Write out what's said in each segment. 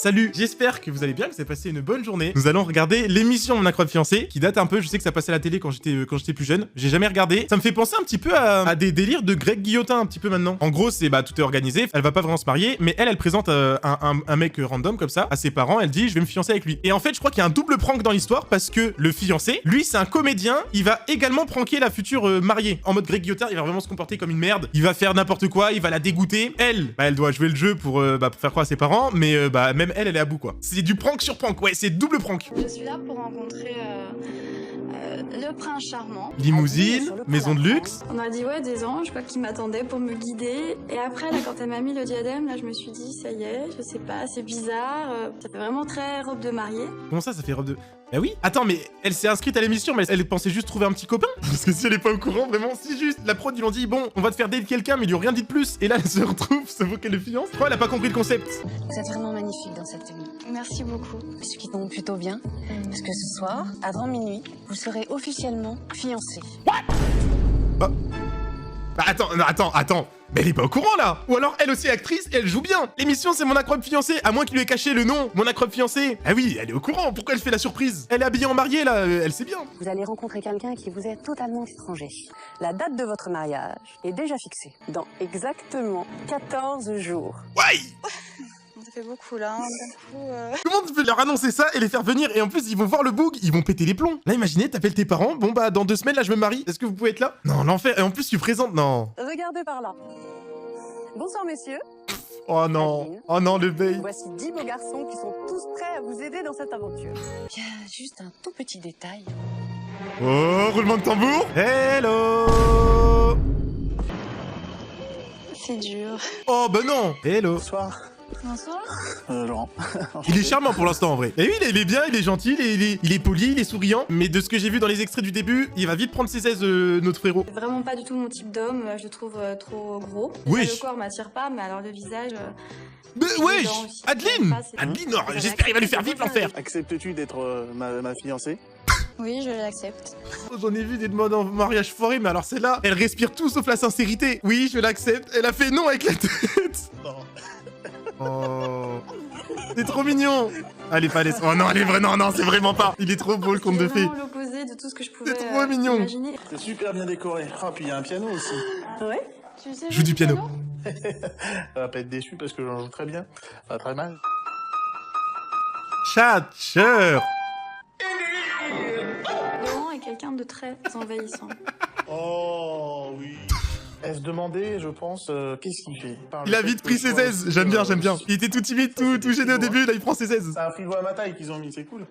Salut, j'espère que vous allez bien, que vous avez passé une bonne journée. Nous allons regarder l'émission Mon incroyable fiancé, qui date un peu, je sais que ça passait à la télé quand j'étais plus jeune. J'ai jamais regardé. Ça me fait penser un petit peu à des délires de Greg Guillotin un petit peu maintenant. En gros, c'est tout est organisé, elle va pas vraiment se marier, mais elle présente un mec random comme ça à ses parents, elle dit je vais me fiancer avec lui. Et en fait, je crois qu'il y a un double prank dans l'histoire parce que le fiancé, lui c'est un comédien, il va également pranker la future mariée. En mode Greg Guillotin, il va vraiment se comporter comme une merde, il va faire n'importe quoi, il va la dégoûter. Elle doit jouer le jeu pour faire croire à ses parents, mais même elle est à bout quoi. C'est du prank sur prank, ouais, c'est double prank. Je suis là pour rencontrer le prince charmant. Limousine, maison de luxe. On m'a dit ouais des anges quoi qui m'attendaient pour me guider. Et après là quand elle m'a mis le diadème là je me suis dit ça y est, je sais pas, c'est bizarre. Ça fait vraiment très robe de mariée. Comment ça fait robe de... Bah oui. Attends, mais elle s'est inscrite à l'émission, mais elle pensait juste trouver un petit copain. Parce que si elle est pas au courant, vraiment, si juste la prod, ils lui ont dit, bon, on va te faire date quelqu'un, mais ils lui ont rien dit de plus. Et là, elle se retrouve, ça vaut qu'elle le fiance. Je crois elle a pas compris le concept. Vous êtes vraiment magnifique dans cette tenue. Merci beaucoup. Ce qui tombe plutôt bien, parce que ce soir, avant minuit, vous serez officiellement fiancés. Bah attends. Mais elle est pas au courant là. Ou alors elle aussi est actrice et elle joue bien. L'émission c'est Mon incroyable fiancé, à moins qu'il lui ait caché le nom, Mon incroyable fiancé. Ah oui, elle est au courant, pourquoi elle fait la surprise? Elle est habillée en mariée là, elle sait bien. Vous allez rencontrer quelqu'un qui vous est totalement étranger. La date de votre mariage est déjà fixée. Dans exactement 14 jours. Ouais. Ça fait beaucoup là. D'un coup, Comment tu peux leur annoncer ça et les faire venir? Et en plus ils vont voir le boug, ils vont péter les plombs. Là imaginez, t'appelles tes parents, bon bah dans 2 semaines là je me marie, est-ce que vous pouvez être là? Non, l'enfer, et en plus tu présentes, non. Regardez par là. Bonsoir messieurs. Oh non, oh non le bail. Voici 10 beaux garçons qui sont tous prêts à vous aider dans cette aventure. Il y a juste un tout petit détail. Oh, roulement de tambour. Hello. c'est dur. Oh bah non. Hello. Bonsoir. Bonsoir. Laurent. Il est charmant pour l'instant en vrai. Et oui, il est bien, il est gentil, il est poli, il est souriant. Mais de ce que j'ai vu dans les extraits du début, il va vite prendre ses aises, notre frérot. C'est vraiment pas du tout mon type d'homme. Je le trouve trop gros. Wesh. Le corps m'attire pas, mais alors le visage. Mais wesh, dedans aussi. Adeline Pas, c'est- Adeline, non, j'espère qu'il va lui faire vivre l'enfer. Acceptes-tu d'être ma fiancée? Oui, je l'accepte. J'en ai vu des demandes en mariage foiré, mais alors celle-là, elle respire tout sauf la sincérité. Oui, je l'accepte. Elle a fait non avec la tête. Oh, c'est trop mignon. Allez, pas laisse. Oh non, elle est vraie. Non, c'est vraiment pas. Il est trop beau le conte de C'est fées. vraiment l'opposé de tout ce que je pouvais trop mignon. imaginer. C'est super bien décoré. Ah, puis il y a un piano aussi. Ouais. Tu sais Joue du piano. Ça va pas être déçu parce que j'en joue très bien. Pas très mal. Chatcheur. Laurent est quelqu'un de très envahissant. Oh oui. Est-ce demandé, je pense, qu'est-ce qu'il fait? Il a vite pris ses aises. J'aime bien. Il était tout timide, tout gêné au début. Là, il prend ses aises. C'est un frigo à ma taille qu'ils ont mis, c'est cool.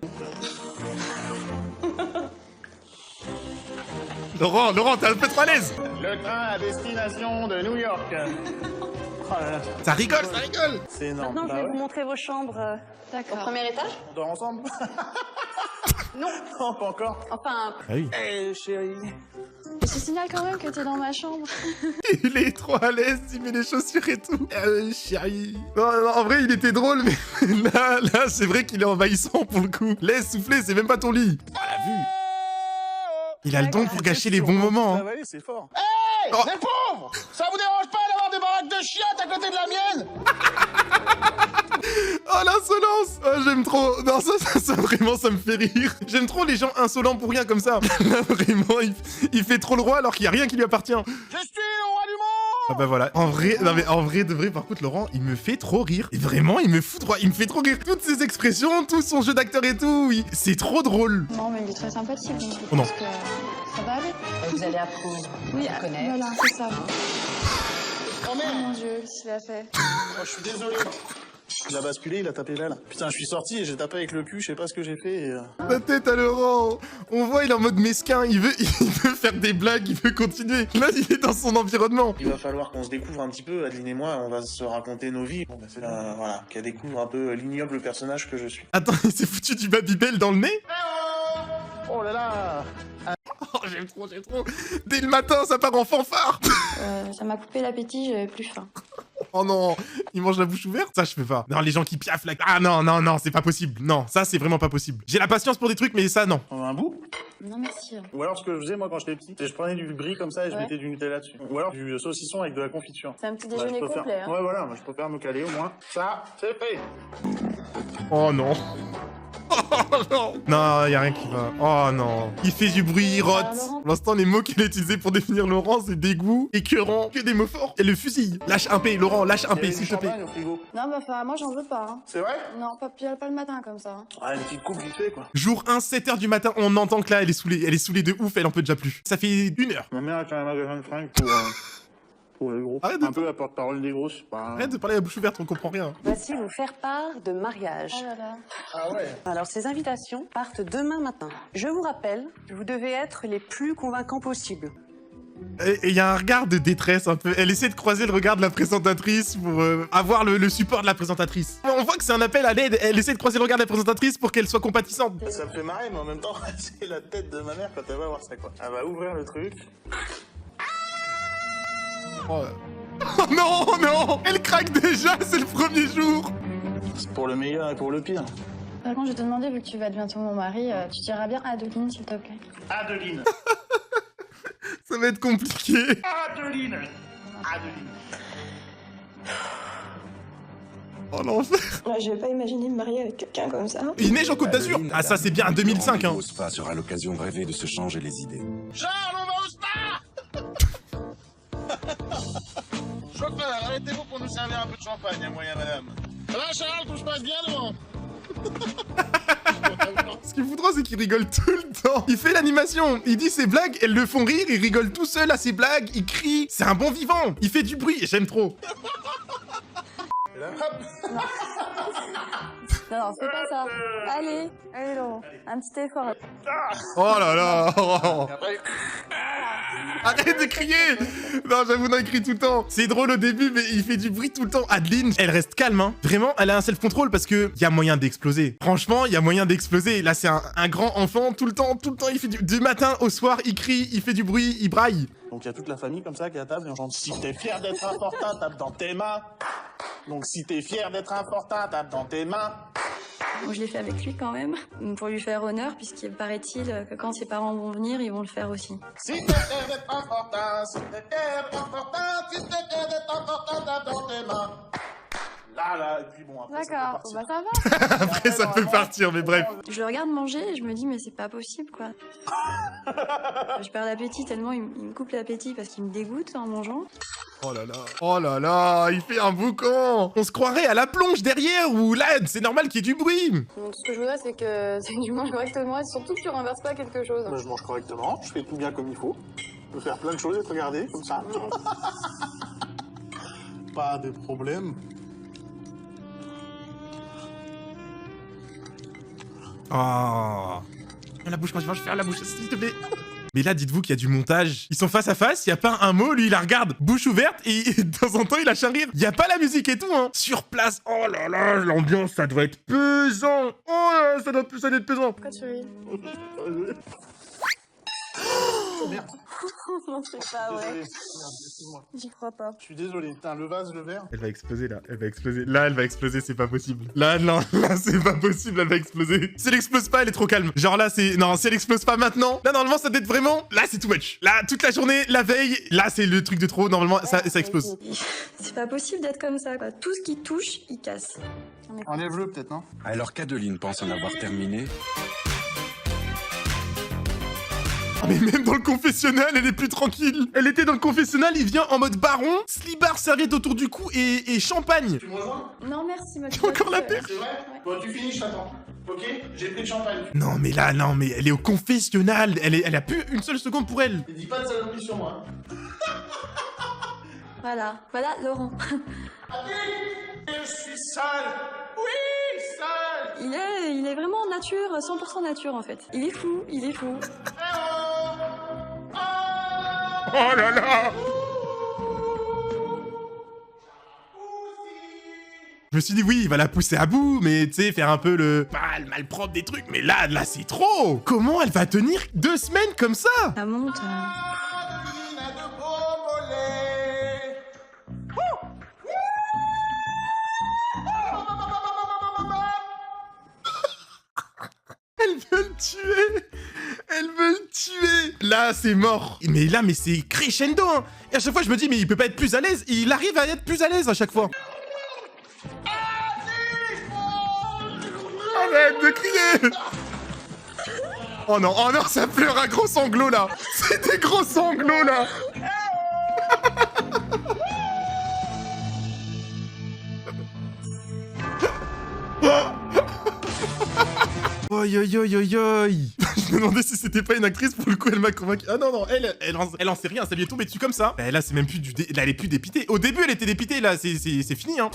Laurent, t'es un peu trop à l'aise. Le train à destination de New York. Oh là là, Ça rigole. c'est énorme. Maintenant, je Bah vais ouais. vous montrer vos chambres au D'accord. premier étage. On dort ensemble? Non. Non, pas encore. Enfin, Ah oui. Eh, chérie. Je te signale quand même que t'es dans ma chambre. Il est trop à l'aise, il met les chaussures et tout. Chérie. Non, en vrai, il était drôle, mais là, c'est vrai qu'il est envahissant pour le coup. Laisse souffler, c'est même pas ton lit. Oh, la vue. Il a le don pour gâcher les bons moments. Ah Hein. ouais, c'est fort. Oh. Les pauvres! Ça vous dérange pas d'avoir des baraques de chiottes à côté de la mienne? Oh, l'insolence. Oh, j'aime trop. Non, ça, vraiment, ça me fait rire. J'aime trop les gens insolents pour rien comme ça. Là, vraiment, il fait trop le roi alors qu'il y a rien qui lui appartient. Je suis le roi du monde! Ah bah voilà. En vrai, non mais en vrai de vrai, par contre, Laurent, il me fait trop rire. Et vraiment, il me fout droit. Il me fait trop rire. Toutes ses expressions, tout son jeu d'acteur et tout. C'est trop drôle. Non, mais il est très sympathique. Donc je Oh non. pense que ça va aller. vous allez apprendre Oui, à connaître. voilà, c'est ça. Oh Oh merde! mon dieu, qu'est-ce qu'il a fait? Oh, je suis désolé. Il a basculé, il a tapé là. Putain, je suis sorti et j'ai tapé avec le cul, je sais pas ce que j'ai fait. La tête à Laurent. On voit, il est en mode mesquin. Il veut faire des blagues, il veut continuer. Là, il est dans son environnement. Il va falloir qu'on se découvre un petit peu, Adeline et moi, on va se raconter nos vies. Bon, bah, c'est là, voilà, qu'elle découvre un peu l'ignoble personnage que je suis. Attends, il s'est foutu du Babybel dans le nez? Oh là là! Oh, j'aime trop. Dès le matin, ça part en fanfare. Ça m'a coupé l'appétit, j'avais plus faim. Oh non, il mange la bouche ouverte? Ça, je peux pas. Non, les gens qui piaffent là. Ah non, c'est pas possible. Non, ça, c'est vraiment pas possible. J'ai la patience pour des trucs, mais ça, non. On a un bout? Non, merci. Ou alors, ce que je faisais, moi, quand j'étais petit, c'est que je prenais du brie comme ça et je Ouais. mettais du Nutella dessus. Ou alors du saucisson avec de la confiture. C'est un petit Bah, déjeuner je préfère... complet. Hein. Ouais, voilà, moi, je préfère me caler au moins. Ça, c'est fait! Oh non. Oh non. Non, y a rien qui va. Oh non. Il fait du bruit, il rote. Pour l'instant, les mots qu'il a utilisés pour définir Laurent, c'est dégoût, écœurant, que des mots forts. Et le fusil. Lâche un P, Laurent, lâche un P, s'il te plaît. Non, bah, enfin, moi, j'en veux pas. Hein. C'est vrai? Non, pas le matin comme ça. Hein. Ah, une petite coupe vite fait, quoi. Jour 1, 7h du matin, on entend que là, elle est saoulée. Elle est saoulée de ouf, elle en peut déjà plus. Ça fait 1 heure. Ma mère a fait un magasin de fringues pour les gros. Arrête de- Un peu la porte-parole des grosses. Arrête de parler à la bouche ouverte, on comprend rien. Voici vous faire part de mariage. Oh là là. Ah ouais. Alors, ces invitations partent demain matin. Je vous rappelle, vous devez être les plus convaincants possibles. Et il y a un regard de détresse un peu. Elle essaie de croiser le regard de la présentatrice pour avoir le support de la présentatrice. On voit que c'est un appel à l'aide. Elle essaie de croiser le regard de la présentatrice pour qu'elle soit compatissante. Ça me fait marrer, mais en même temps, c'est la tête de ma mère quand elle va voir ça, quoi. Elle va ouvrir le truc. Oh, oh non, non. Elle craque déjà, c'est le premier jour. C'est pour le meilleur et pour le pire. Par contre, je vais te demander, vu que tu vas être bientôt mon mari, tu diras bien Adeline, s'il te plaît. Adeline. Ça va être compliqué. Adeline. Adeline. Oh l'enfer. Ouais, je vais pas imaginer me marier avec quelqu'un comme ça. Il neige en Côte d'Azur. Ah ça c'est bien, 2005 hein. Le spa sera l'occasion de rêver de se changer les idées. Charles, on va au spa. Chauffeur, arrêtez-vous pour nous servir un peu de champagne, à moi et à madame. Là, Charles, tout se passe bien devant. Ce qui me fout trop, c'est qu'il rigole tout le temps. Il fait l'animation, il dit ses blagues, elles le font rire, il rigole tout seul à ses blagues, il crie. C'est un bon vivant. Il fait du bruit, j'aime trop. Et là, hop. Non, c'est pas ça. Allez, Laurent, un petit effort. Oh là là. Et après, Arrête de crier. Non, j'avoue, non, il crie tout le temps. C'est drôle au début, mais il fait du bruit tout le temps. Adeline, elle reste calme, hein. Vraiment, elle a un self-control parce que y a moyen d'exploser. Franchement, il y a moyen d'exploser. Là, c'est un grand enfant, tout le temps, il fait du matin au soir, il crie, il fait du bruit, il braille. donc il y a toute la famille comme ça qui est à table et on chante si t'es fier d'être important, tape dans tes mains. Donc si t'es fier d'être important, tape dans tes mains. Moi, je l'ai fait avec lui quand même, pour lui faire honneur, puisqu'il paraît-il que quand ses parents vont venir, ils vont le faire aussi. Si t'es fier d'être important, si t'es fier d'être important, si t'es fier d'être important, tape dans tes mains. Là, et puis bon, après D'accord, ça peut bah partir. ça va. Après, ça peut partir, mais bref. Je le regarde manger et je me dis, mais c'est pas possible, quoi. Je perds l'appétit tellement il me coupe l'appétit parce qu'il me dégoûte en mangeant. Oh là là, il fait un boucan. On se croirait à la plonge derrière ou là, c'est normal qu'il y ait du bruit. Donc, ce que je voudrais, c'est que tu manges correctement et surtout que tu renverses pas quelque chose. Bah, je mange correctement, je fais tout bien comme il faut. Je peux faire plein de choses et te regarder comme ça. Pas de problème. Oh. Ferme la bouche quand je mange, ferme la bouche, s'il te plaît. Mais là, dites-vous qu'il y a du montage. Ils sont face à face, il y a pas un mot, lui il la regarde, bouche ouverte, et de temps en temps il lâche un rire. Il y a pas la musique et tout, hein. Sur place, oh là là, l'ambiance, ça doit être pesant. Oh là, ça doit être pesant. Pourquoi tu ris? Merde. Non, c'est pas Désolé. vrai. Merde, excuse-moi. J'y crois pas. Je suis désolé. Putain, le vase, le verre. Elle va exploser là, elle va exploser. Là, elle va exploser, c'est pas possible. Là, non, là, c'est pas possible, elle va exploser. Si elle explose pas, elle est trop calme. Genre là, c'est... Non, si elle explose pas maintenant, là, normalement, ça doit être vraiment... Là, c'est too much. Là, toute la journée, la veille, là, c'est le truc de trop. Normalement, ça explose. C'est pas possible d'être comme ça, quoi. Tout ce qui touche, il casse. Enlève-le, peut-être, non? Alors qu'Adeline pense en avoir terminé, Ah, mais même dans le confessionnal, elle est plus tranquille. Elle était dans le confessionnal, il vient en mode baron, slibard, serviette autour du cou et champagne. Tu me rejoins? Non, merci, moi. T'as encore la paix? C'est vrai? Bon, tu finis, je t'attends. Ok? J'ai pris de champagne. Non, mais là, non, mais elle est au confessionnal. Elle a plus une seule seconde pour elle. Et dis pas de saloperie sur moi. Voilà, Laurent. Je suis sale. Oui, sale. Il est vraiment nature, 100% nature en fait. Il est fou. Oh là là. Je me suis dit, oui, il va la pousser à bout, mais tu sais, faire un peu le malpropre des trucs. Mais là, c'est trop. Comment elle va tenir 2 semaines comme ça? Ça monte. Adeline a de beaux mollets. Elle veut le tuer. Elle veut le tuer. Là, c'est mort. Mais là, c'est crescendo, hein. Et à chaque fois, je me dis, mais il peut pas être plus à l'aise. Il arrive à être plus à l'aise à chaque fois. Arrête de crier. Oh non, ça pleure un gros sanglot là. C'est des gros sanglots là. Oi, oi, oi, oi, oi. Je me demandais si c'était pas une actrice, pour le coup, elle m'a convaincu. Ah non, non, elle en sait rien, ça lui est tombé dessus comme ça. Bah, là, c'est même plus là, elle est plus dépitée. Au début, elle était dépitée, là, c'est fini, hein.